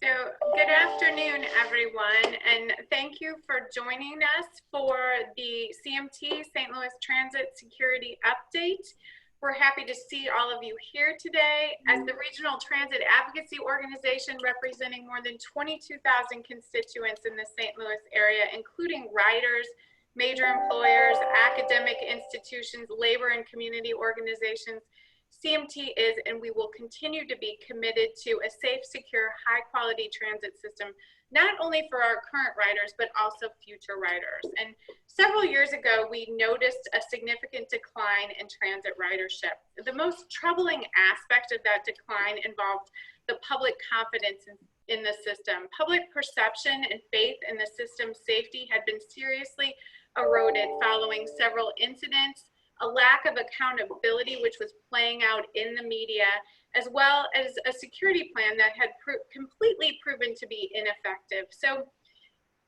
So good afternoon, everyone, and thank you for joining us for the CMT St. Louis Transit Security Update. We're happy to see all of you here today. As the Regional Transit Advocacy Organization representing more than 22,000 constituents in the St. Louis area, including riders, major employers, academic institutions, labor and community organizations, CMT is and we will continue to be committed to a safe, secure, high-quality transit system, not only for our current riders, but also future riders. And several years ago, we noticed a significant decline in transit ridership. The most troubling aspect of that decline involved the public confidence in the system. Public perception and faith in the system's safety had been seriously eroded following several incidents, a lack of accountability which was playing out in the media, as well as a security plan that had completely proven to be ineffective. So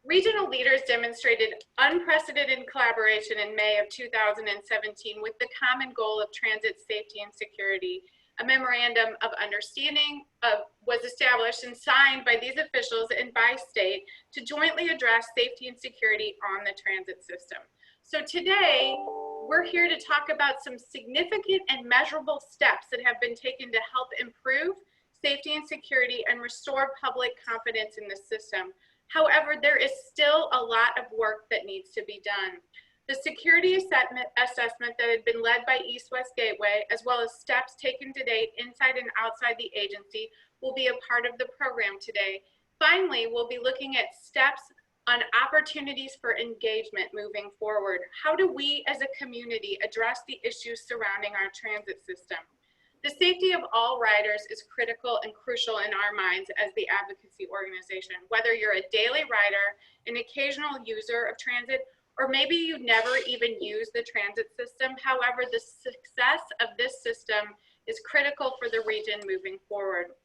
regional leaders demonstrated unprecedented collaboration in May of 2017 with the common goal of transit safety and security. A memorandum of understanding was established and signed by these officials and by state to jointly address safety and security on the transit system. So today, we're here to talk about some significant and measurable steps that have been taken to help improve safety and security and restore public confidence in the system. However, there is still a lot of work that needs to be done. The security assessment that had been led by East West Gateway, as well as steps taken to date inside and outside the agency, will be a part of the program today. Finally, we'll be looking at steps on opportunities for engagement moving forward. How do we as a community address the issues surrounding our transit system? The safety of all riders is critical and crucial in our minds as the advocacy organization. Whether you're a daily rider, an occasional user of transit, or maybe you never even use the transit system, however, the success of this system is critical for the region moving forward.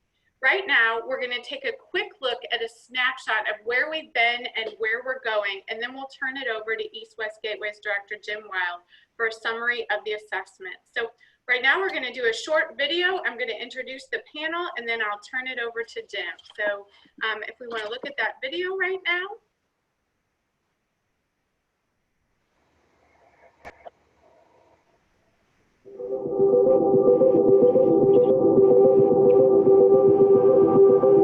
Right now, we're going to take a quick look at a snapshot of where we've been and where we're going, and then we'll turn it over to East West Gateway's Director Jim Wild for a summary of the assessment. So right now, we're going to do a short video. I'm going to introduce the panel, and then I'll turn it over to Jim. So if we want to look at that video right now.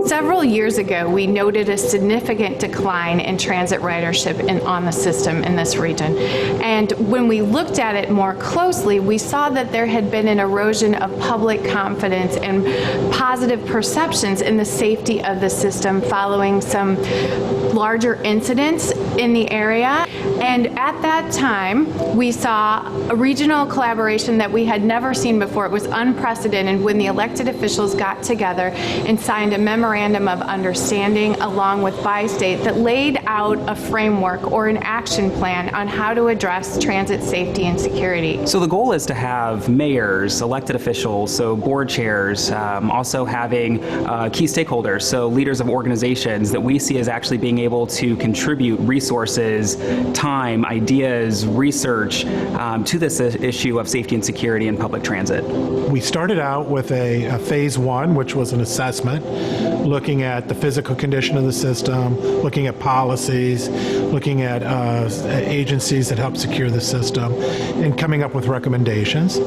Several years ago, we noted a significant decline in transit ridership on the system in this region. And when we looked at it more closely, we saw that there had been an erosion of public confidence and positive perceptions in the safety of the system following some larger incidents in the area. And at that time, we saw a regional collaboration that we had never seen before. It was unprecedented when the elected officials got together and signed a memorandum of understanding along with Bi-State that laid out a framework or an action plan on how to address transit safety and security. So the goal is to have mayors, elected officials, so board chairs, also having key stakeholders, so leaders of organizations that we see as actually being able to contribute resources, time, time, ideas, research to this issue of safety and security in public transit. We started out with a phase one, which was an assessment, looking at the physical condition of the system, looking at policies, looking at agencies that help secure the system, and coming up with recommendations.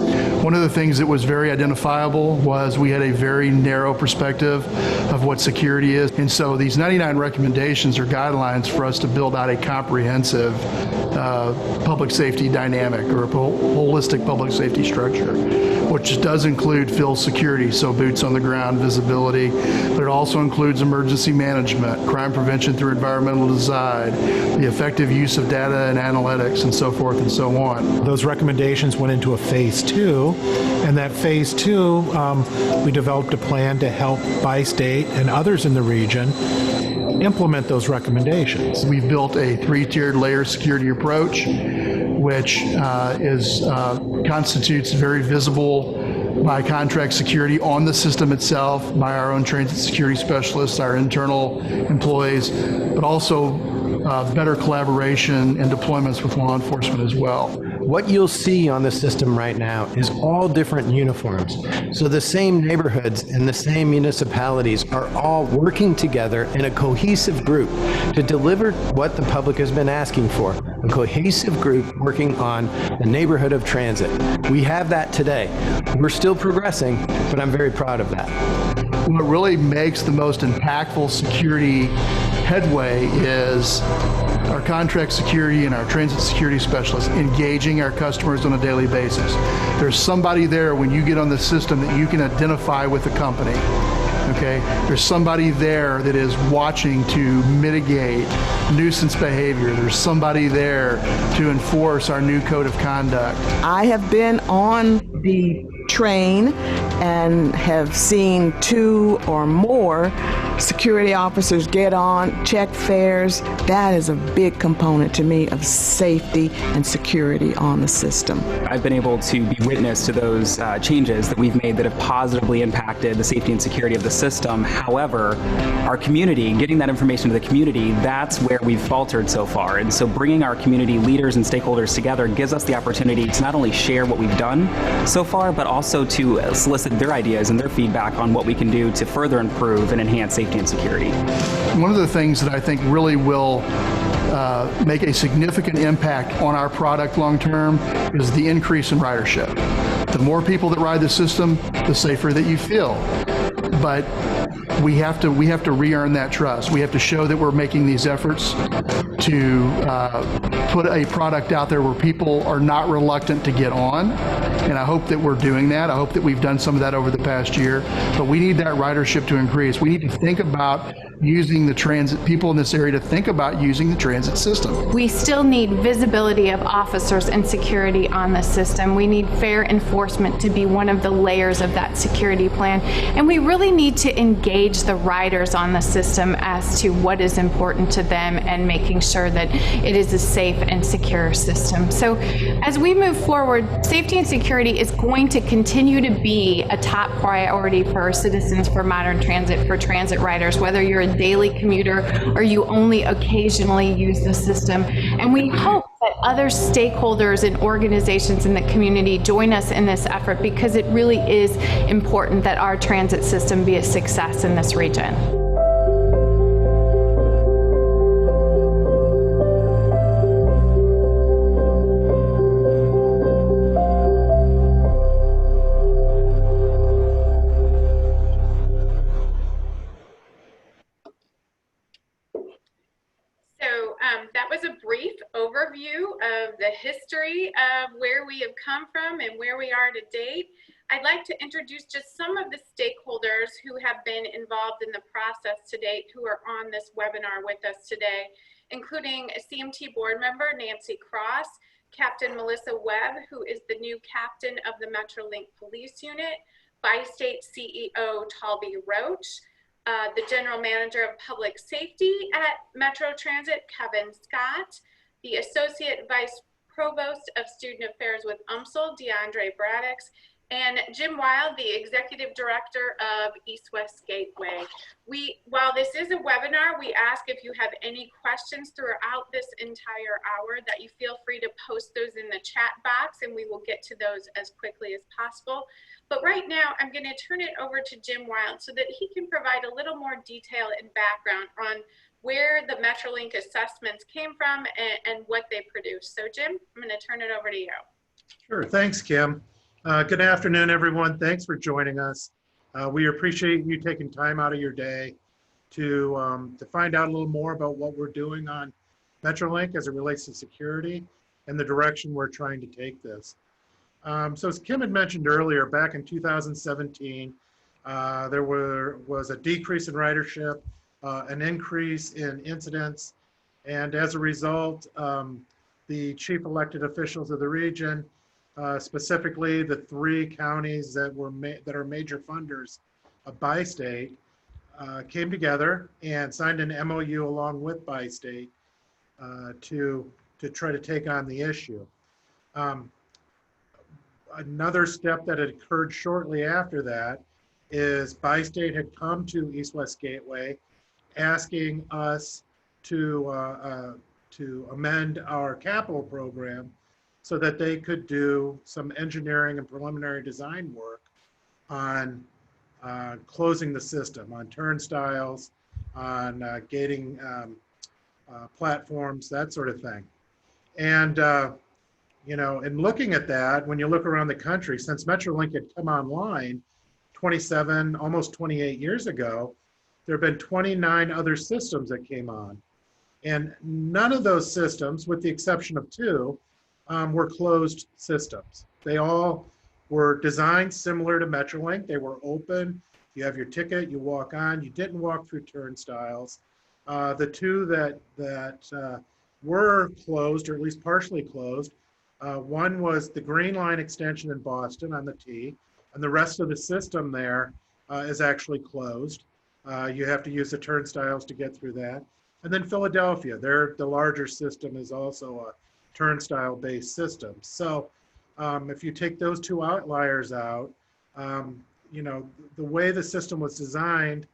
One of the things that was very identifiable was we had a very narrow perspective of what security is. And so these 99 recommendations are guidelines for us to build out a comprehensive public safety dynamic or a holistic public safety structure, which does include field security, so boots on the ground, visibility, but it also includes emergency management, crime prevention through environmental design, the effective use of data and analytics, and so forth and so on. Those recommendations went into a phase two, and that phase two, we developed a plan to help Bi-State and others in the region implement those recommendations. We've built a three-tiered layer security approach, which constitutes very visible by contract security on the system itself, by our own transit security specialists, our internal employees, but also better collaboration and deployments with law enforcement as well. What you'll see on the system right now is all different uniforms. So the same neighborhoods and the same municipalities are all working together in a cohesive group to deliver what the public has been asking for, a cohesive group working on the neighborhood of transit. We have that today. We're still progressing, but I'm very proud of that. What really makes the most impactful security headway is our contract security and our transit security specialists engaging our customers on a daily basis. There's somebody there when you get on the system that you can identify with the company. Okay? There's somebody there that is watching to mitigate nuisance behavior. There's somebody there to enforce our new code of conduct. I have been on the train and have seen 2 or more security officers get on, check fares. That is a big component to me of safety and security on the system. I've been able to be witness to those changes that we've made that have positively impacted the safety and security of the system. However, our community, getting that information to the community, that's where we've faltered so far. And so bringing our community leaders and stakeholders together gives us the opportunity to not only share what we've done so far, but also to solicit their ideas and their feedback on what we can do to further improve and enhance safety and security. One of the things that I think really will make a significant impact on our product long term is the increase in ridership. The more people that ride the system, the safer that you feel. But we have to re-earn that trust. We have to show that we're making these efforts to put a product out there where people are not reluctant to get on. And I hope that we're doing that. I hope that we've done some of that over the past year. But we need that ridership to increase. We need to think about using the transit, people in this area to think about using the transit system. We still need visibility of officers and security on the system. We need fair enforcement to be one of the layers of that security plan. And we really need to engage the riders on the system as to what is important to them and making sure that it is a safe and secure system. So as we move forward, safety and security is going to continue to be a top priority for our citizens, for modern transit, for transit riders, whether you're a daily commuter or you only occasionally use the system. And we hope that other stakeholders and organizations in the community join us in this effort, because it really is important that our transit system be a success in this region. That was a brief overview of the history of where we have come from and where we are to date. I'd like to introduce just some of the stakeholders who have been involved in the process to date, who are on this webinar with us today, including a CMT board member, Nancy Cross, Captain Melissa Webb, who is the new captain of the Metrolink Police Unit, Bi-State CEO Talby Roach, the General Manager of Public Safety at Metro Transit, Kevin Scott, the Associate Vice Provost of Student Affairs with UMSL, DeAndre Braddix, and Jim Wild, the Executive Director of East West Gateway. While this is a webinar, we ask if you have any questions throughout this entire hour that you feel free to post those in the chat box, and we will get to those as quickly as possible. But right now, I'm going to turn it over to Jim Wild so that he can provide a little more detail and background on where the Metrolink assessments came from and what they produce. So Jim, I'm going to turn it over to you. Sure, thanks, Kim. Good afternoon, everyone. Thanks for joining us. We appreciate you taking time out of your day to find out a little more about what we're doing on Metrolink as it relates to security and the direction we're trying to take this. So as Kim had mentioned earlier, back in 2017, there was a decrease in ridership, an increase in incidents, and as a result, the chief elected officials of the region, specifically the 3 counties that are major funders of Bi-State, came together and signed an MOU along with Bi-State to try to take on the issue. Another step that had occurred shortly after that is Bi-State had come to East West Gateway asking us to amend our capital program so that they could do some engineering and preliminary design work on closing the system, on turnstiles, on gating platforms, that sort of thing. And you know, in looking at that, when you look around the country, since Metrolink had come online 27, almost 28 years ago, there have been 29 other systems that came on. And none of those systems, with the exception of 2, were closed systems. They all were designed similar to Metrolink. They were open. You have your ticket, you walk on. You didn't walk through turnstiles. The 2 that were closed, or at least partially closed, one was the Green Line extension in Boston on the T, and the rest of the system there is actually closed. You have to use the turnstiles to get through that. And then Philadelphia, the larger system is also a turnstile-based system. So if you take those 2 outliers out, you know, the way the system was designed,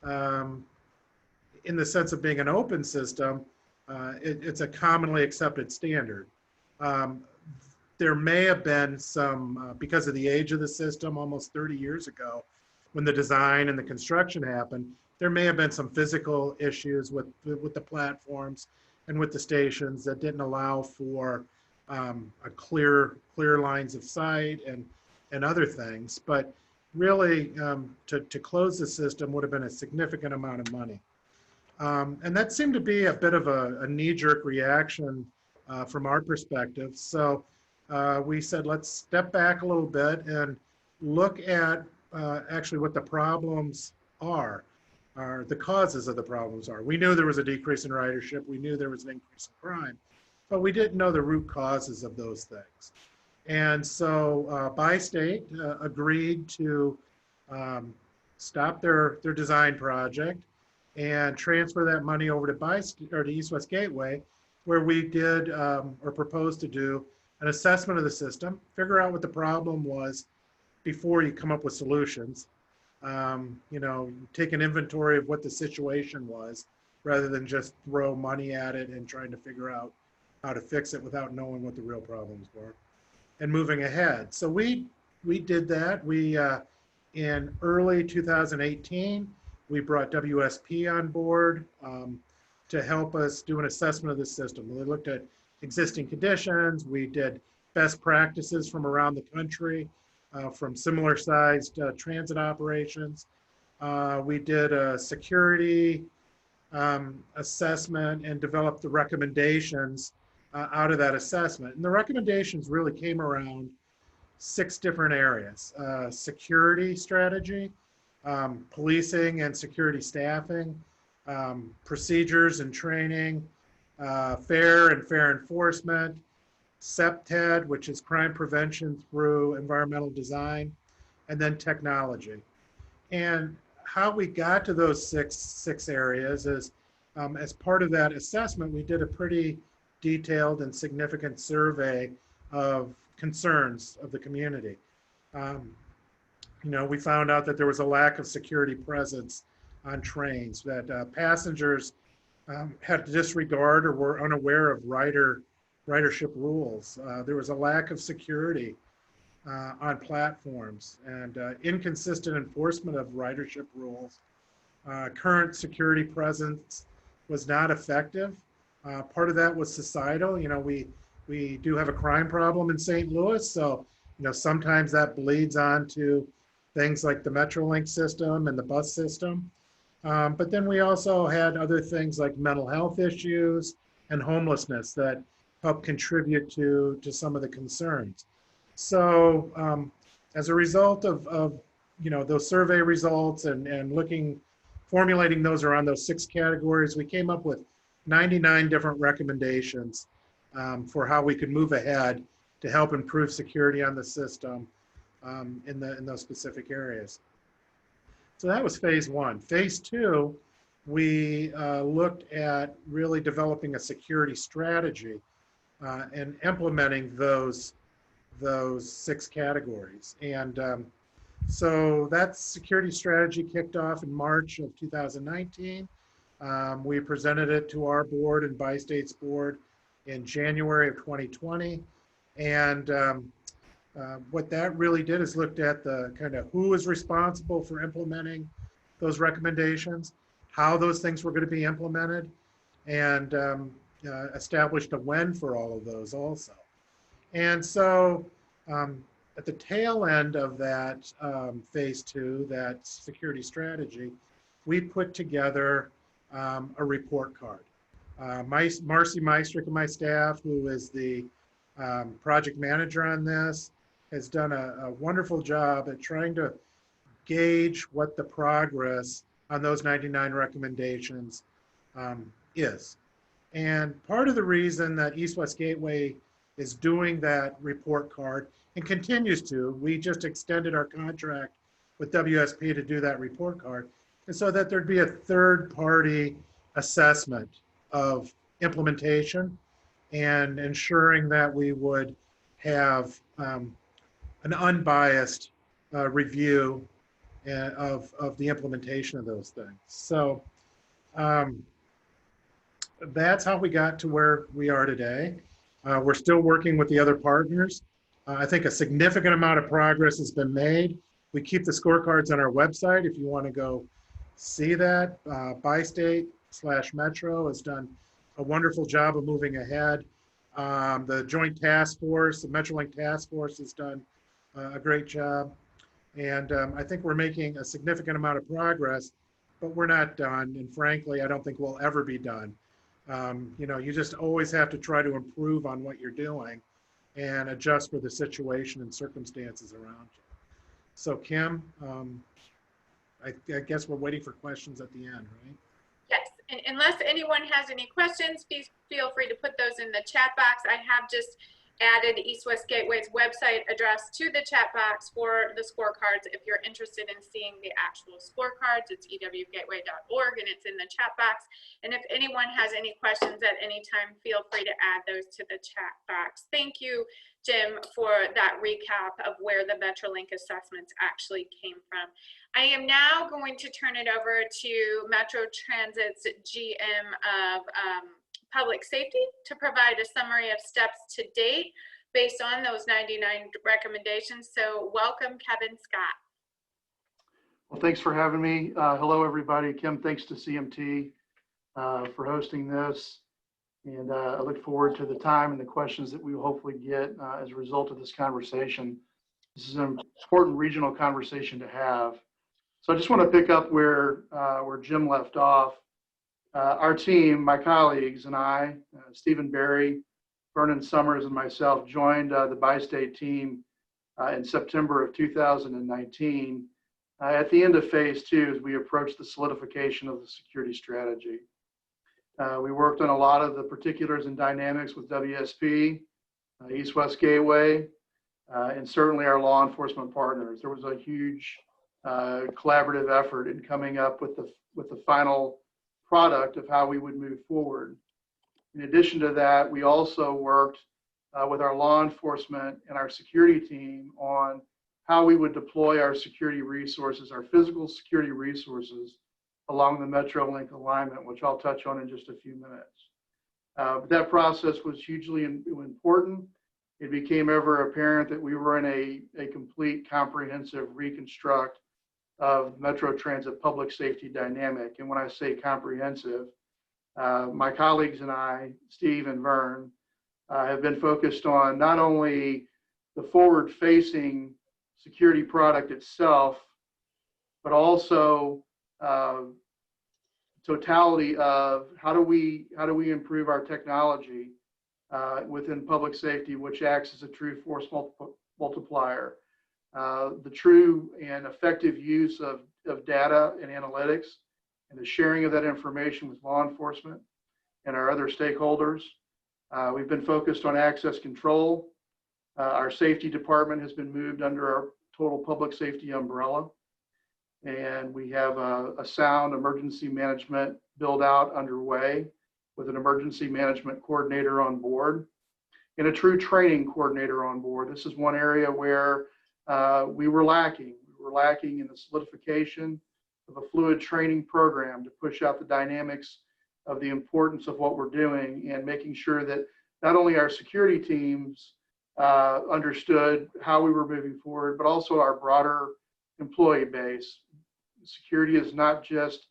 in the sense of being an open system, it's a commonly accepted standard. There may have been some, because of the age of the system, almost 30 years ago, when the design and the construction happened, there may have been some physical issues with the platforms and with the stations that didn't allow for a clear lines of sight and other things. But really, to close the system would have been a significant amount of money. And that seemed to be a bit of a knee-jerk reaction from our perspective. So we said, let's step back a little bit and look at actually what the problems are, the causes of the problems are. We knew there was a decrease in ridership. We knew there was an increase in crime, but we didn't know the root causes of those things. And so Bi-State agreed to stop their design project and transfer that money over to East West Gateway, where we did or proposed to do an assessment of the system, figure out what the problem was before you come up with solutions. You know, take an inventory of what the situation was rather than just throw money at it and trying to figure out how to fix it without knowing what the real problems were and moving ahead. So we did that. We, in early 2018, we brought WSP on board to help us do an assessment of the system. We looked at existing conditions. We did best practices from around the country, from similar sized transit operations. We did a security assessment and developed the recommendations out of that assessment. And the recommendations really came around 6 different areas: security strategy, policing and security staffing, procedures and training, fair enforcement, CPTED, which is crime prevention through environmental design, and then technology. And how we got to those six areas is, as part of that assessment, we did a pretty detailed and significant survey of concerns of the community. We found out that there was a lack of security presence on trains, that passengers had to disregard or were unaware of ridership rules. There was a lack of security on platforms and inconsistent enforcement of ridership rules. Current security presence was not effective. Part of that was societal. We do have a crime problem in St. Louis, so sometimes that bleeds on to things like the Metrolink system and the bus system. But then we also had other things like mental health issues and homelessness that help contribute to some of the concerns. So as a result of those survey results and formulating those around those 6 categories, we came up with 99 different recommendations for how we could move ahead to help improve security on the system in those specific areas. So that was phase 1. Phase 2, we looked at really developing a security strategy and implementing those 6 categories. And so that security strategy kicked off in March of 2019. We presented it to our board and Bi-State's board in January of 2020. And what that really did is looked at the kind of who was responsible for implementing those recommendations, how those things were going to be implemented, and established a when for all of those also. And so at the tail end of that phase 2, that security strategy, we put together a report card. Marcy Meistrick and my staff, who is the project manager on this, has done a wonderful job at trying to gauge what the progress on those 99 recommendations is. And part of the reason that East West Gateway is doing that report card and continues to, we just extended our contract with WSP to do that report card, and so that there'd be a third-party assessment of implementation and ensuring that we would have an unbiased review of the implementation of those things. So that's how we got to where we are today. We're still working with the other partners. I think a significant amount of progress has been made. We keep the scorecards on our website if you want to go see that. Bi-State/Metro has done a wonderful job of moving ahead. The joint task force, the Metrolink task force, has done a great job. And I think we're making a significant amount of progress, but we're not done. And frankly, I don't think we'll ever be done. You just always have to try to improve on what you're doing and adjust for the situation and circumstances around you. So Kim, I guess we're waiting for questions at the end, right? Yes, and unless anyone has any questions, please feel free to put those in the chat box. I have just added East West Gateway's website address to the chat box for the scorecards. If you're interested in seeing the actual scorecards, it's ewgateway.org and it's in the chat box. And if anyone has any questions at any time, feel free to add those to the chat box. Thank you, Jim, for that recap of where the Metrolink assessments actually came from. I am now going to turn it over to Metro Transit's GM of Public Safety to provide a summary of steps to date based on those 99 recommendations. So welcome, Kevin Scott. Well, thanks for having me. Hello, everybody. Kim, thanks to CMT for hosting this. And I look forward to the time and the questions that we will hopefully get as a result of this conversation. This is an important regional conversation to have. So I just want to pick up where Jim left off. Our team, my colleagues and I, Stephen Berry, Vernon Summers, and myself joined the Bi-State team in September of 2019 at the end of phase 2 as we approached the solidification of the security strategy. We worked on a lot of the particulars and dynamics with WSP, East West Gateway, and certainly our law enforcement partners. There was a huge collaborative effort in coming up with the final product of how we would move forward. In addition to that, we also worked with our law enforcement and our security team on how we would deploy our security resources, our physical security resources along the MetroLink alignment, which I'll touch on in just a few minutes. But that process was hugely important. It became ever apparent that we were in a complete comprehensive reconstruct of Metro Transit public safety dynamic. And when I say comprehensive, my colleagues and I, Steve and Vern, have been focused on not only the forward-facing security product itself, but also totality of how do we improve our technology within public safety, which acts as a true force multiplier. The true and effective use of data and analytics and the sharing of that information with law enforcement and our other stakeholders. We've been focused on access control. Our safety department has been moved under our total public safety umbrella. And we have a sound emergency management build out underway with an emergency management coordinator on board and a true training coordinator on board. This is one area where we were lacking. We were lacking in the solidification of a fluid training program to push out the dynamics of the importance of what we're doing and making sure that not only our security teams understood how we were moving forward, but also our broader employee base. Security is not just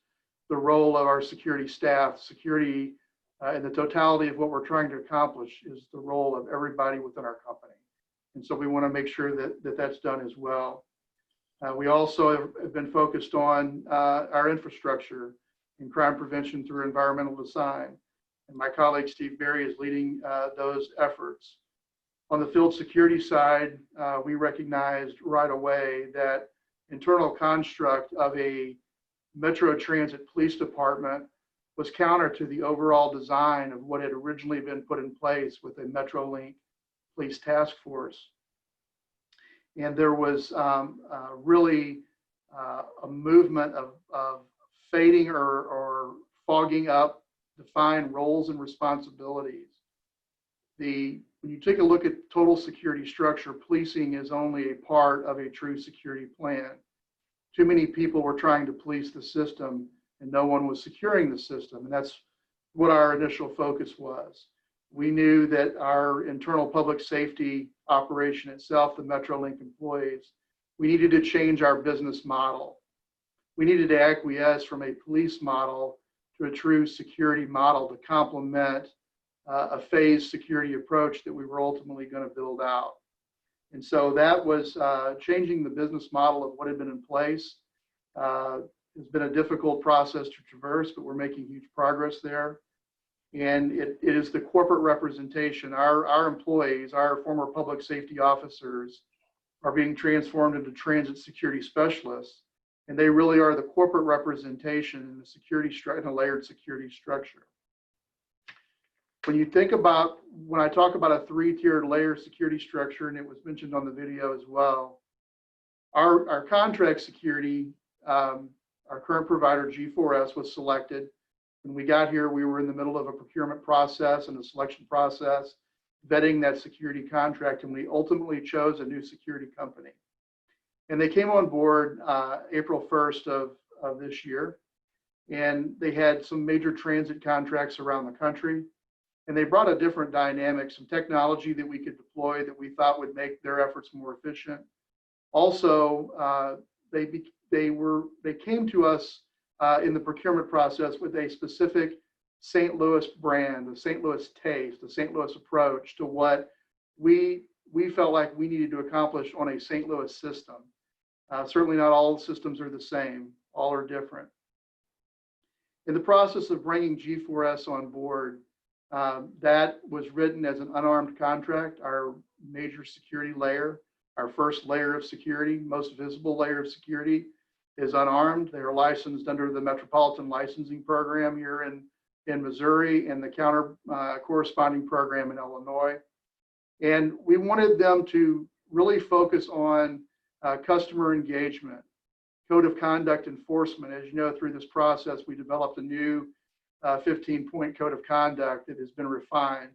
the role of our security staff. Security and the totality of what we're trying to accomplish is the role of everybody within our company. And so we want to make sure that that's done as well. We also have been focused on our infrastructure and crime prevention through environmental design. And my colleague Steve Berry is leading those efforts. On the field security side, we recognized right away that internal construct of a Metro Transit Police Department was counter to the overall design of what had originally been put in place with a MetroLink Police Task Force. And there was really a movement of fading or fogging up defined roles and responsibilities. When you take a look at total security structure, policing is only a part of a true security plan. Too many people were trying to police the system and no one was securing the system. And that's what our initial focus was. We knew that our internal public safety operation itself, the MetroLink employees, we needed to change our business model. We needed to acquiesce from a police model to a true security model to complement a phased security approach that we were ultimately going to build out. And so that was changing the business model of what had been in place. It's been a difficult process to traverse, but we're making huge progress there. And it is the corporate representation. Our employees, our former public safety officers are being transformed into transit security specialists. And they really are the corporate representation in the security in a layered security structure. When you think about, when I talk about a 3-tiered layer security structure, and it was mentioned on the video as well, our contract security, our current provider G4S was selected. When we got here, we were in the middle of a procurement process and a selection process, vetting that security contract, and we ultimately chose a new security company. And they came on board April 1st of this year, and they had some major transit contracts around the country. And they brought a different dynamic, some technology that we could deploy that we thought would make their efforts more efficient. Also, they came to us in the procurement process with a specific St. Louis brand, the St. Louis taste, the St. Louis approach to what we felt like we needed to accomplish on a St. Louis system. Certainly not all systems are the same, all are different. In the process of bringing G4S on board, that was written as an unarmed contract, our major security layer, our first layer of security, most visible layer of security is unarmed. They are licensed under the Metropolitan Licensing Program here in Missouri and the corresponding program in Illinois. And we wanted them to really focus on customer engagement, code of conduct enforcement. As you know, through this process, we developed a new 15-point code of conduct that has been refined.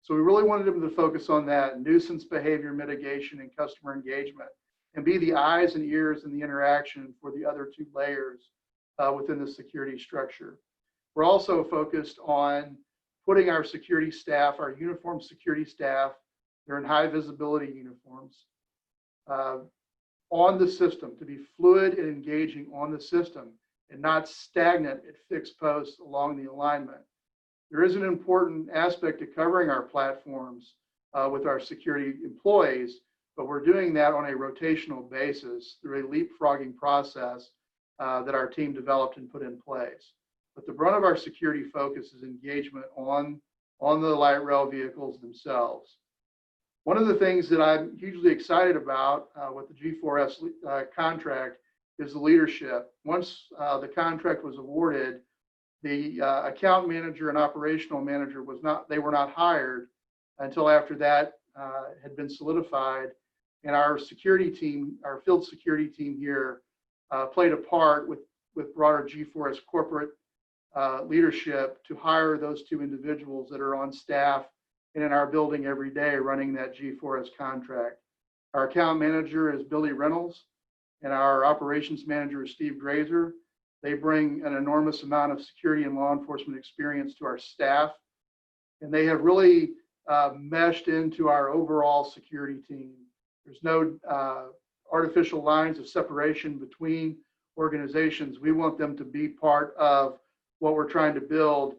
So we really wanted them to focus on that, nuisance behavior mitigation and customer engagement. and be the eyes and ears and the interaction for the other two layers within the security structure. We're also focused on putting our security staff, our uniformed security staff, they're in high visibility uniforms, on the system, to be fluid and engaging on the system and not stagnant at fixed posts along the alignment. There is an important aspect to covering our platforms with our security employees, but we're doing that on a rotational basis through a leapfrogging process that our team developed and put in place. But the brunt of our security focus is engagement on the light rail vehicles themselves. One of the things that I'm hugely excited about with the G4S contract is the leadership. Once the contract was awarded, the account manager and operational manager they were not hired until after that had been solidified. And our security team, our field security team here played a part with broader G4S corporate leadership to hire those two individuals that are on staff and in our building every day running that G4S contract. Our account manager is Billy Reynolds, and our operations manager is Steve Grazer. They bring an enormous amount of security and law enforcement experience to our staff, and they have really meshed into our overall security team. There's no artificial lines of separation between organizations. We want them to be part of what we're trying to build,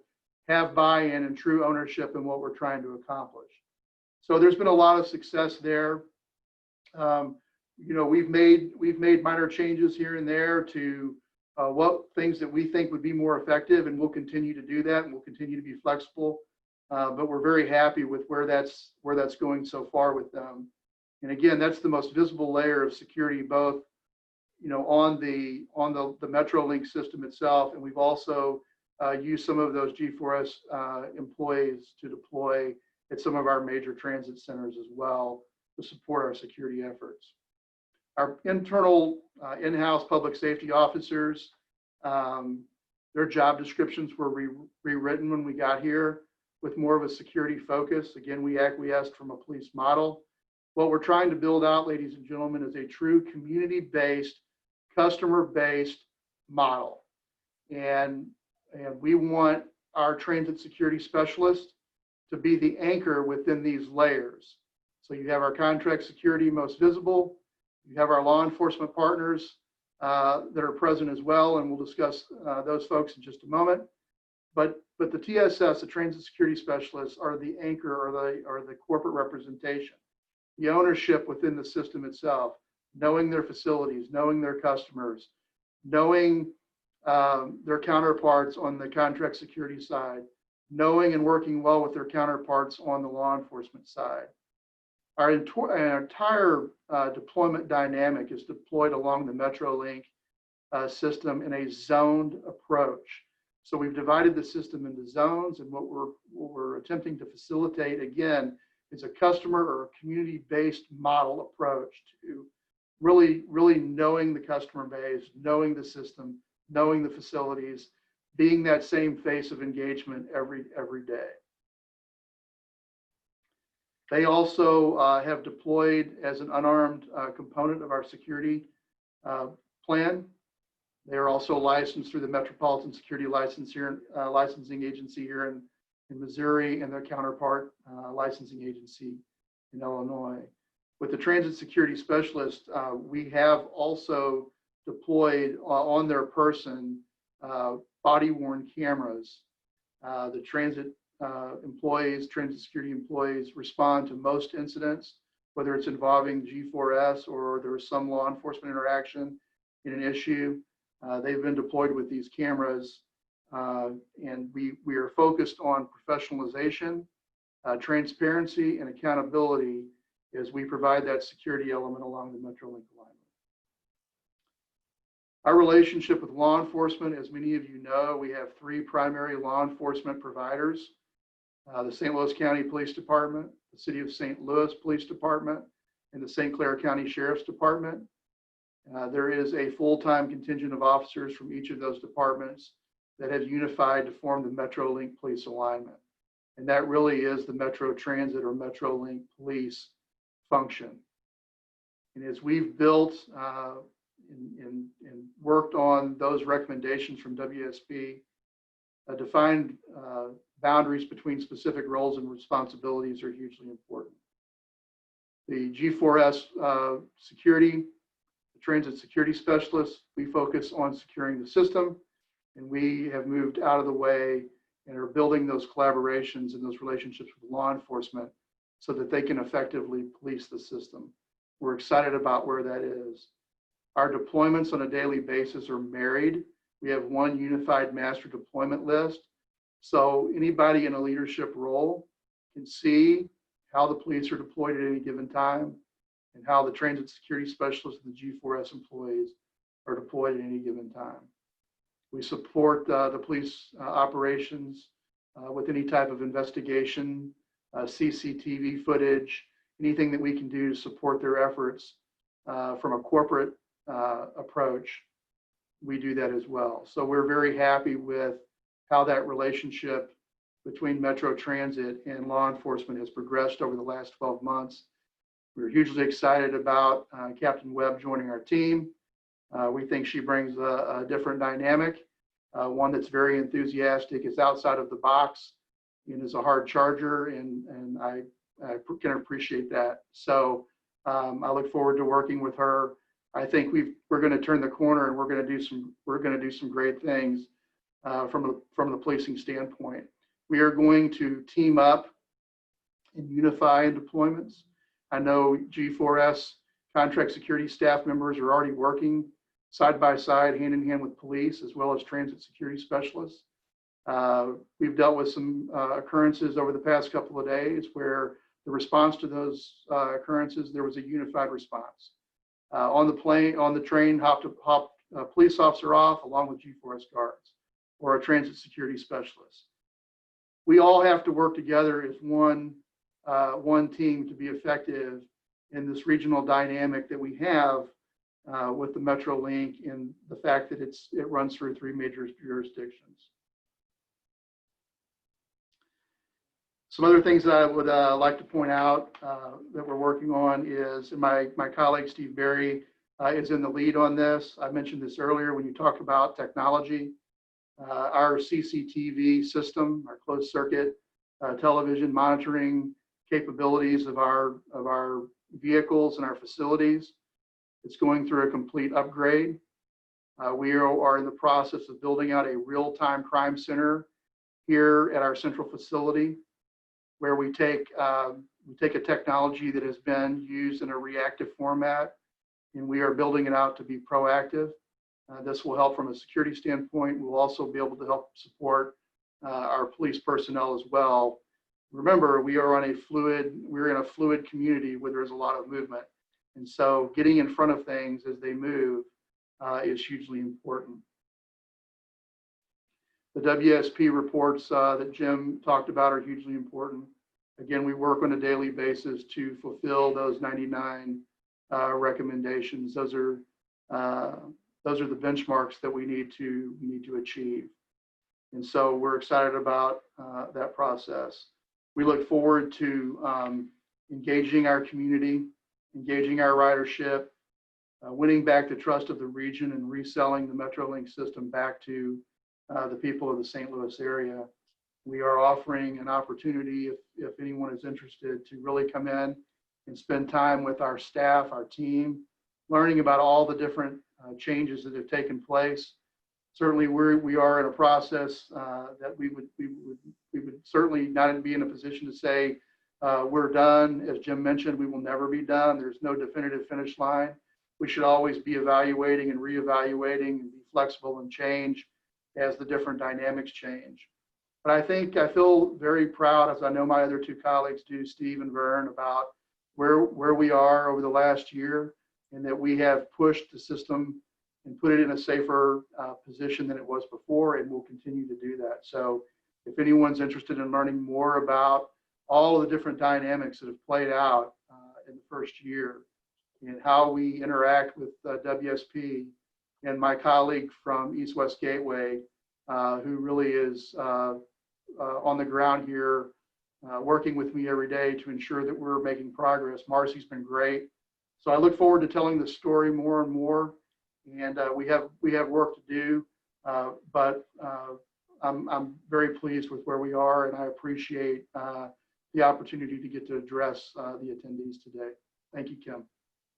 have buy-in and true ownership in what we're trying to accomplish. So there's been a lot of success there. We've made minor changes here and there to what things that we think would be more effective, and we'll continue to do that, and we'll continue to be flexible. But we're very happy with where that's going so far with them. And again, that's the most visible layer of security, both on the MetroLink system itself, and we've also used some of those G4S employees to deploy at some of our major transit centers as well to support our security efforts. Our internal in-house public safety officers, their job descriptions were rewritten when we got here with more of a security focus. Again, we acquiesced from a police model. What we're trying to build out, ladies and gentlemen, is a true community-based, customer-based model. And we want our transit security specialists to be the anchor within these layers. So you have our contract security most visible. You have our law enforcement partners that are present as well, and we'll discuss those folks in just a moment. But the TSS, the transit security specialists, are the anchor or the corporate representation, the ownership within the system itself, knowing their facilities, knowing their customers, knowing their counterparts on the contract security side, knowing and working well with their counterparts on the law enforcement side. Our entire deployment dynamic is deployed along the MetroLink system in a zoned approach. So we've divided the system into zones, and what we're attempting to facilitate, again, is a customer or a community-based model approach to really knowing the customer base, knowing the system, knowing the facilities, being that same face of engagement every day. They also have deployed as an unarmed component of our security plan. They are also licensed through the Metropolitan Security Licensing Agency here in Missouri, and their counterpart licensing agency in Illinois. With the transit security specialist, we have also deployed on their person body-worn cameras. The transit transit security employees respond to most incidents, whether it's involving G4S or there was some law enforcement interaction in an issue. They've been deployed with these cameras, and we are focused on professionalization, transparency, and accountability as we provide that security element along the MetroLink alignment. Our relationship with law enforcement, as many of you know, we have three primary law enforcement providers: the St. Louis County Police Department, the City of St. Louis Police Department, and the St. Clair County Sheriff's Department. There is a full-time contingent of officers from each of those departments that have unified to form the MetroLink Police Alignment. And that really is the Metro Transit or MetroLink Police function. And as we've built and worked on those recommendations from WSP, defined boundaries between specific roles and responsibilities are hugely important. The G4S security, the transit security specialists, we focus on securing the system, and we have moved out of the way and are building those collaborations and those relationships with law enforcement so that they can effectively police the system. We're excited about where that is. Our deployments on a daily basis are married. We have one unified master deployment list. So anybody in a leadership role can see how the police are deployed at any given time and how the transit security specialists and the G4S employees are deployed at any given time. We support the police operations with any type of investigation, CCTV footage, anything that we can do to support their efforts from a corporate approach. We do that as well. So we're very happy with how that relationship between Metro Transit and law enforcement has progressed over the last 12 months. We're hugely excited about Captain Webb joining our team. We think she brings a different dynamic, one that's very enthusiastic, is outside of the box, and is a hard charger, and I can appreciate that. So I look forward to working with her. I think we're going to turn the corner, and we're going to do some great things from the policing standpoint. We are going to team up and unify in deployments. I know G4S contract security staff members are already working side by side, hand in hand with police, as well as transit security specialists. We've dealt with some occurrences over the past couple of days where the response to those occurrences, there was a unified response. On the train, hopped a police officer off along with G4S guards or a transit security specialist. We all have to work together as one team to be effective in this regional dynamic that we have with the MetroLink and the fact that it runs through 3 major jurisdictions. Some other things that I would like to point out that we're working on is, and my colleague Steve Berry is in the lead on this. I mentioned this earlier when you talk about technology. Our CCTV system, our closed circuit television monitoring capabilities of our vehicles and our facilities, it's going through a complete upgrade. We are in the process of building out a real-time crime center here at our central facility, where we take a technology that has been used in a reactive format, and we are building it out to be proactive. This will help from a security standpoint. We'll also be able to help support our police personnel as well. Remember, we're in a fluid community where there's a lot of movement. And so getting in front of things as they move is hugely important. The WSP reports that Jim talked about are hugely important. Again, we work on a daily basis to fulfill those 99 recommendations. Those are the benchmarks that we need to achieve. And so we're excited about that process. We look forward to engaging our community, engaging our ridership, winning back the trust of the region, and reselling the MetroLink system back to the people of the St. Louis area. We are offering an opportunity, if anyone is interested, to really come in and spend time with our staff, our team, learning about all the different changes that have taken place. Certainly, we are in a process that we would certainly not be in a position to say we're done. As Jim mentioned, we will never be done. There's no definitive finish line. We should always be evaluating and reevaluating and be flexible and change as the different dynamics change. But I feel very proud, as I know my other 2 colleagues do, Steve and Vern, about where we are over the last year, and that we have pushed the system and put it in a safer position than it was before, and we'll continue to do that. So if anyone's interested in learning more about all of the different dynamics that have played out in the first year and how we interact with WSP, and my colleague from East West Gateway, who really is on the ground here, working with me every day to ensure that we're making progress. Marcy's been great. So I look forward to telling the story more and more. And we have work to do, but I'm very pleased with where we are, and I appreciate the opportunity to get to address the attendees today. Thank you, Kim.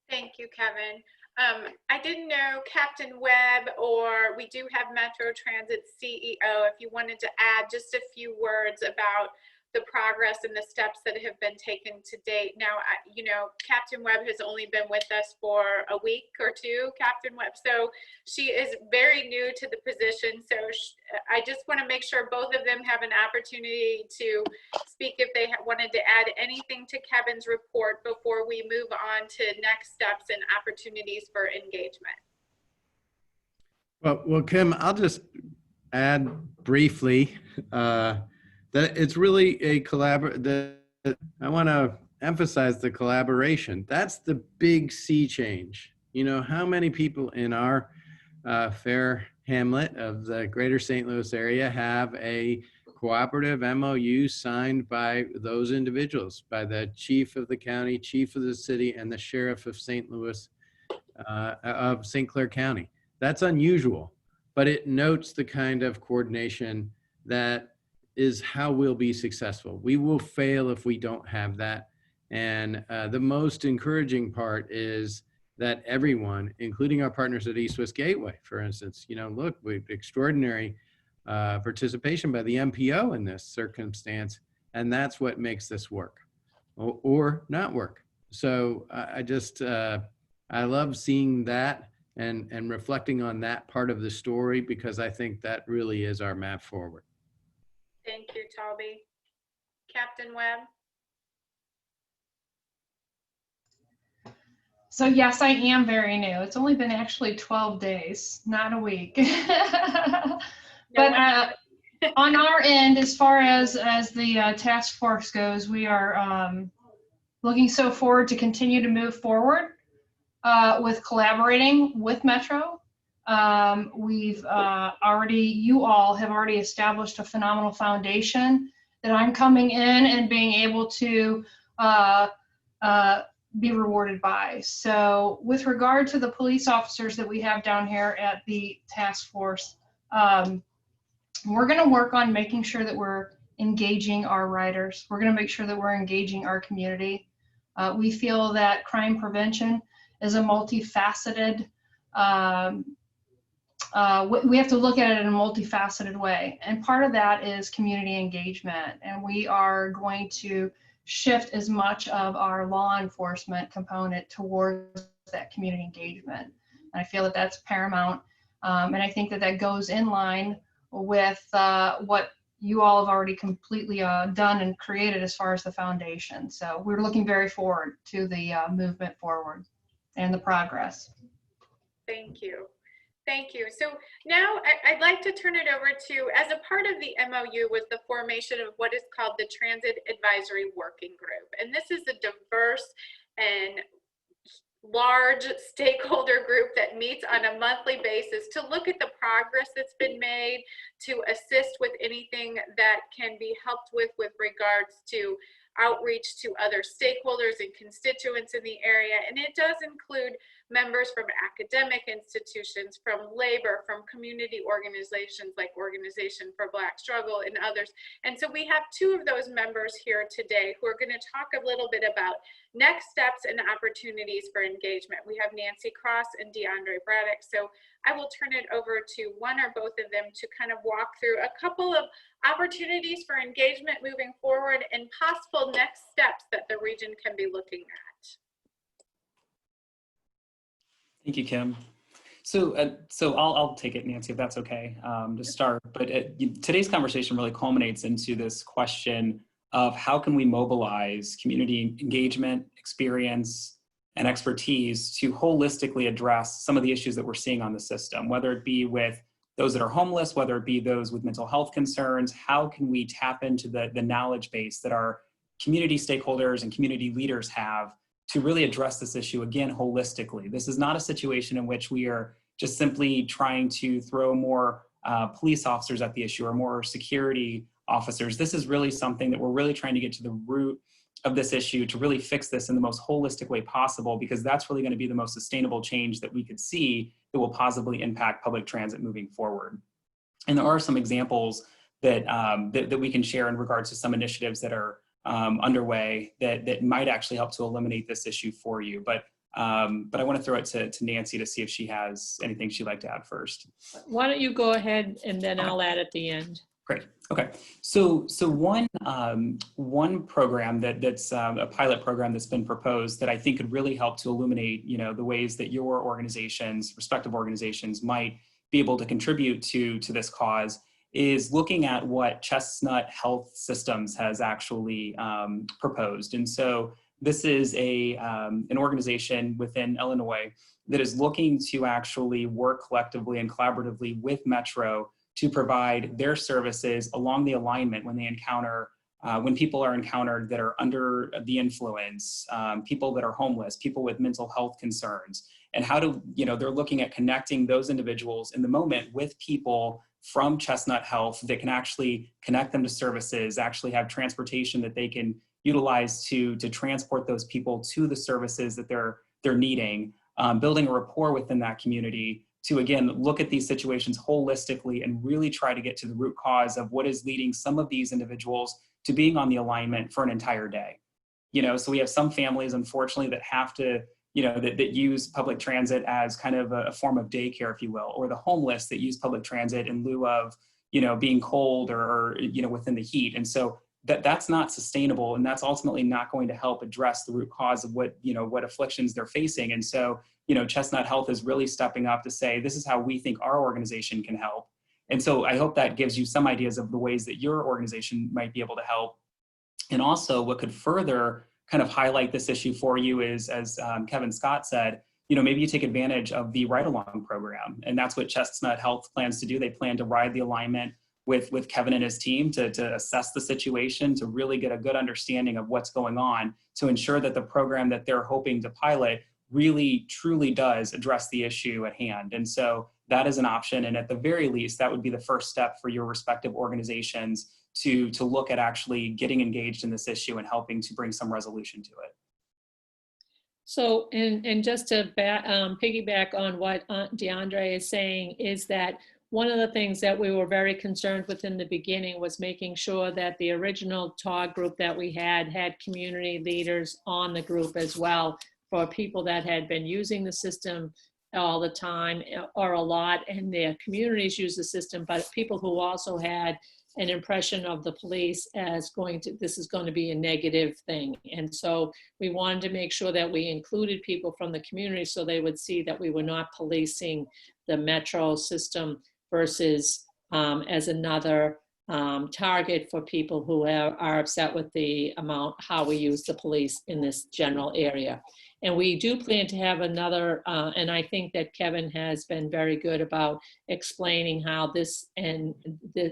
Thank you, Kevin. I didn't know Captain Webb, or we do have Metro Transit CEO, if you wanted to add just a few words about the progress and the steps that have been taken to date. Now, you know, Captain Webb has only been with us for a week or two, Captain Webb, so she is very new to the position. So I just want to make sure both of them have an opportunity to speak if they wanted to add anything to Kevin's report before we move on to next steps and opportunities for engagement. Well, Kim, I'll just add briefly that it's really a I want to emphasize the collaboration. That's the big sea change. You know, how many people in our fair hamlet of the greater St. Louis area have a cooperative MOU signed by those individuals, by the chief of the county, chief of the city, and the sheriff of St. Louis, of St. Clair County. That's unusual, but it notes the kind of coordination that is how we'll be successful. We will fail if we don't have that. And the most encouraging part is that everyone, including our partners at East West Gateway, for instance, you know, look, we've extraordinary participation by the MPO in this circumstance, and that's what makes this work or not work. So I just, I love seeing that and reflecting on that part of the story, because I think that really is our map forward. Thank you, Toby. Captain Webb? So yes, I am very new. It's only been actually 12 days, not a week. But on our end, as far as the task force goes, we are looking so forward to continue to move forward with collaborating with Metro. We've you all have already established a phenomenal foundation that I'm coming in and being able to be rewarded by. So with regard to the police officers that we have down here at the task force, we're going to work on making sure that we're engaging our riders. We're going to make sure that we're engaging our community. We feel that crime prevention is a multifaceted we have to look at it in a multifaceted way. And part of that is community engagement. And we are going to shift as much of our law enforcement component towards that community engagement. And I feel that that's paramount. And I think that that goes in line with what you all have already completely done and created as far as the foundation. So we're looking very forward to the movement forward and the progress. Thank you. Thank you. So now I'd like to turn it over to, as a part of the MOU was the formation of what is called the Transit Advisory Working Group. And this is a diverse and large stakeholder group that meets on a monthly basis to look at the progress that's been made, to assist with anything that can be helped with regards to outreach to other stakeholders and constituents in the area. And it does include members from academic institutions, from labor, from community organizations like Organization for Black Struggle and others. And so we have two of those members here today who are going to talk a little bit about next steps and opportunities for engagement. We have Nancy Cross and DeAndre Braddock. So I will turn it over to one or both of them to kind of walk through a couple of opportunities for engagement moving forward and possible next steps that the region can be looking at. Thank you, Kim. So I'll take it, Nancy, if that's okay, to start. But today's conversation really culminates into this question of how can we mobilize community engagement, experience, and expertise to holistically address some of the issues that we're seeing on the system, whether it be with those that are homeless, whether it be those with mental health concerns. How can we tap into the knowledge base that our community stakeholders and community leaders have to really address this issue, again, holistically? This is not a situation in which we are just simply trying to throw more police officers at the issue or more security officers. This is really something that we're really trying to get to the root of this issue to really fix this in the most holistic way possible, because that's really going to be the most sustainable change that we could see that will positively impact public transit moving forward. And there are some examples that, that we can share in regards to some initiatives that are underway that might actually help to eliminate this issue for you. But I want to throw it to Nancy to see if she has anything she'd like to add first. Why don't you go ahead and then I'll add at the end. Great. Okay. So one program that's a pilot program that's been proposed that I think could really help to illuminate, the ways that your organizations, respective organizations, might be able to contribute to this cause is looking at what Chestnut Health Systems has actually proposed. And so this is an organization within Illinois that is looking to actually work collectively and collaboratively with Metro to provide their services along the alignment when they encounter, when people are encountered that are under the influence, people that are homeless, people with mental health concerns, and how to, they're looking at connecting those individuals in the moment with people from Chestnut Health that can actually connect them to services, actually have transportation that they can utilize to transport those people to the services that they're needing, building a rapport within that community to, again, look at these situations holistically and really try to get to the root cause of what is leading some of these individuals to being on the alignment for an entire day. So we have some families, unfortunately, that have to, that use public transit as kind of a form of daycare, if you will, or the homeless that use public transit in lieu of, being cold or within the heat. And so that's not sustainable, and that's ultimately not going to help address the root cause of what afflictions they're facing. And so, Chestnut Health is really stepping up to say, this is how we think our organization can help. And so I hope that gives you some ideas of the ways that your organization might be able to help. And also what could further kind of highlight this issue for you is, as Kevin Scott said, maybe you take advantage of the Ride Along program. And that's what Chestnut Health plans to do. They plan to ride the alignment with Kevin and his team to assess the situation, to really get a good understanding of what's going on, to ensure that the program that they're hoping to pilot really truly does address the issue at hand. And so that is an option. And at the very least, that would be the first step for your respective organizations to look at actually getting engaged in this issue and helping to bring some resolution to it. So, and just to piggyback on what DeAndre is saying, is that one of the things that we were very concerned with in the beginning was making sure that the original TOG group that we had community leaders on the group as well, for people that had been using the system all the time or a lot, and their communities use the system, but people who also had an impression of the police as this is going to be a negative thing. And so we wanted to make sure that we included people from the community so they would see that we were not policing the Metro system versus as another target for people who are upset with the how we use the police in this general area. And we do plan to have another, and I think that Kevin has been very good about explaining how this, and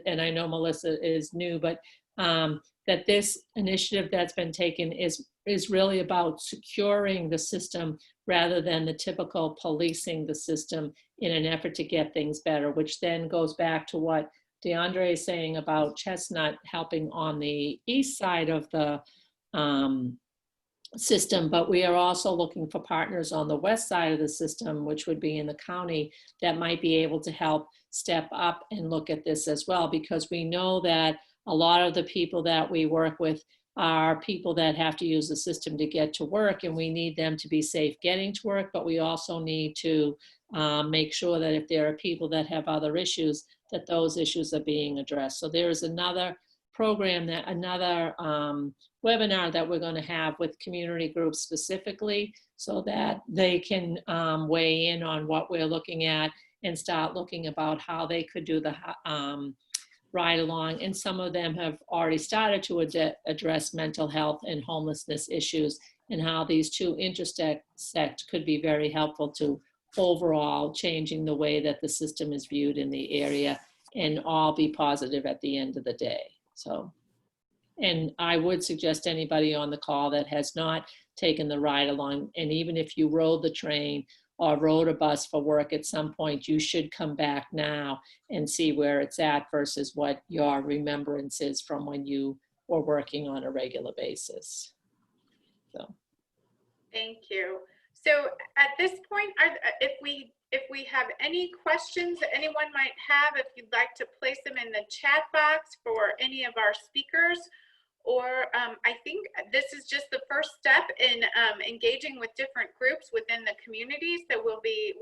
I know Melissa is new, but that this initiative that's been taken is really about securing the system rather than the typical policing the system in an effort to get things better, which then goes back to what DeAndre is saying about Chestnut helping on the east side of the system, but we are also looking for partners on the west side of the system, which would be in the county, that might be able to help step up and look at this as well, because we know that a lot of the people that we work with are people that have to use the system to get to work, and we need them to be safe getting to work, but we also need to make sure that if there are people that have other issues, that those issues are being addressed. So there is another program, another webinar that we're going to have with community groups specifically, so that they can weigh in on what we're looking at and start looking about how they could do the ride along. And some of them have already started to address mental health and homelessness issues, and how these two intersect could be very helpful to overall changing the way that the system is viewed in the area, and all be positive at the end of the day. So, and I would suggest anybody on the call that has not taken the ride along, and even if you rode the train or rode a bus for work at some point, you should come back now and see where it's at versus what your remembrance is from when you were working on a regular basis. So. Thank you. So at this point, if we have any questions that anyone might have, if you'd like to place them in the chat box for any of our speakers, or I think this is just the first step in engaging with different groups within the communities. So we'll be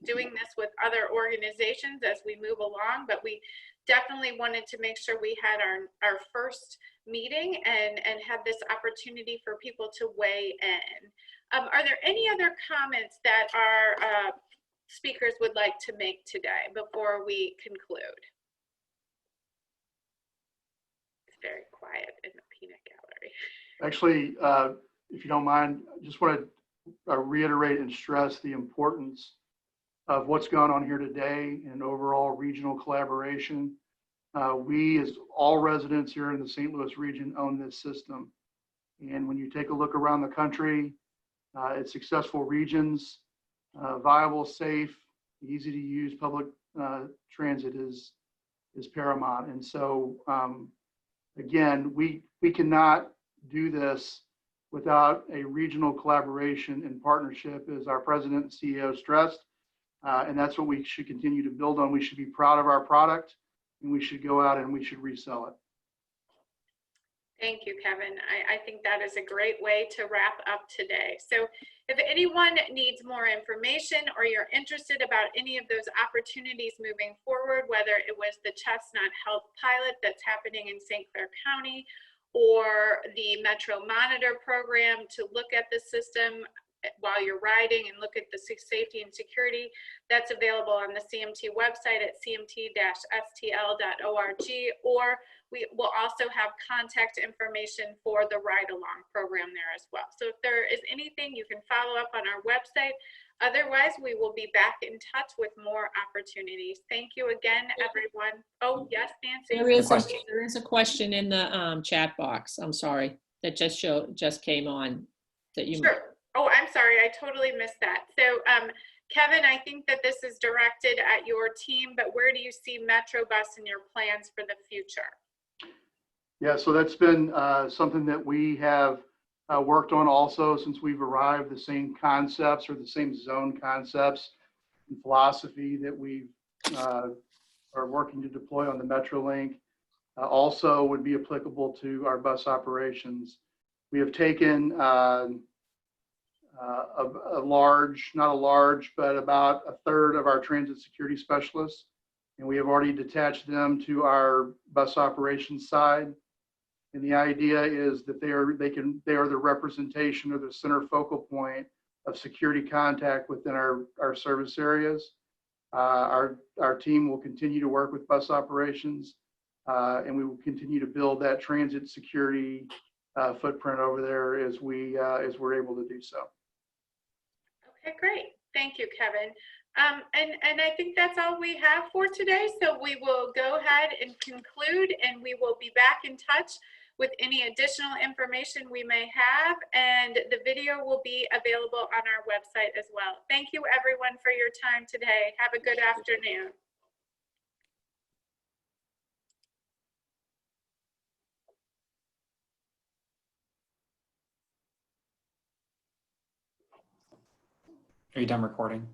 doing this with other organizations as we move along, but we definitely wanted to make sure we had our first meeting and had this opportunity for people to weigh in. Are there any other comments that our speakers would like to make today before we conclude? It's very quiet in the peanut gallery. Actually, if you don't mind, I just want to reiterate and stress the importance of what's going on here today and overall regional collaboration. We, as all residents here in the St. Louis region, own this system. And when you take a look around the country, its successful regions, viable, safe, easy to use public transit is paramount. And so, again, we cannot do this without a regional collaboration and partnership, as our president and CEO stressed. And that's what we should continue to build on. We should be proud of our product, and we should go out and we should resell it. Thank you, Kevin. I think that is a great way to wrap up today. So if anyone needs more information or you're interested about any of those opportunities moving forward, whether it was the Chestnut Health Pilot that's happening in St. Clair County or the Metro Monitor program to look at the system while you're riding and look at the safety and security, that's available on the CMT website at cmt-stl.org, or we will also have contact information for the Ride Along program there as well. So if there is anything, you can follow up on our website. Otherwise, we will be back in touch with more opportunities. Thank you again, everyone. Oh, yes, Nancy? There is a question in the chat box, I'm sorry, that just came on. That you. Sure. Oh, I'm sorry, I totally missed that. So Kevin, I think that this is directed at your team, but where do you see MetroBus in your plans for the future? Yeah, so that's been something that we have worked on also since we've arrived, the same concepts or the same zone concepts and philosophy that we are working to deploy on the MetroLink also would be applicable to our bus operations. We have taken a large, not a large, but about a third of our transit security specialists, and we have already detached them to our bus operations side. And the idea is that they are the representation or the center focal point of security contact within our service areas. Our team will continue to work with bus operations, and we will continue to build that transit security footprint over there as we're able to do so. Okay, great. Thank you, Kevin. And I think that's all we have for today. So we will go ahead and conclude, and we will be back in touch with any additional information we may have, and the video will be available on our website as well. Thank you, everyone, for your time today. Have a good afternoon. Are you done recording?